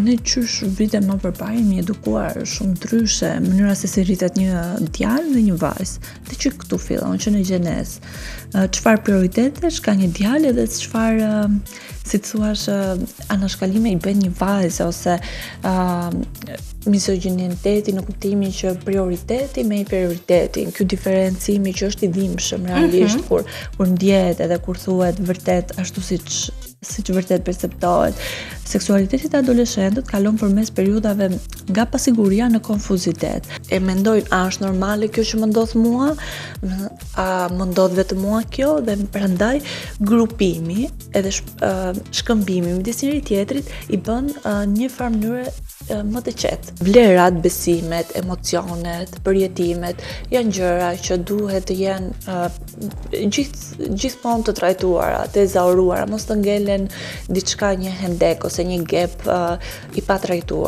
ne qysh vite më përpara jemi edukuar shumë ndryshe, mënyra se si rritet një djalë dhe një vajzë. Dhe që këtu fillon, që në gjenesë. Çfarë prioritetesh ka një djalë dhe çfarë, si të thuash, anashkalime i bën një vajzë ose misogjiniteti në kuptimin që prioriteti me inferioriteti, ky diferencimi që është i dhimbshëm realisht kur ndjehet edhe kur thuhet vërtet ashtu siç vërtet perceptohet. Seksualiteti të adoleshentët kalon përmes periudhave nga pasiguria në konfuzitet. E mendojnë, a është normale kjo që më ndodh mua? A më ndodh vetëm mua kjo? Dhe prandaj grupimi edhe shkëmbimi midis njëri tjetrit i bën një farë mënyre më të qetë. Vlerat, besimet, emocionet, përjetimet janë gjëra që duhet të jenë gjithmonë të trajtuara, të ezauruara, mos të ngelen diçka, një hendek ose një gep i patrajtuar.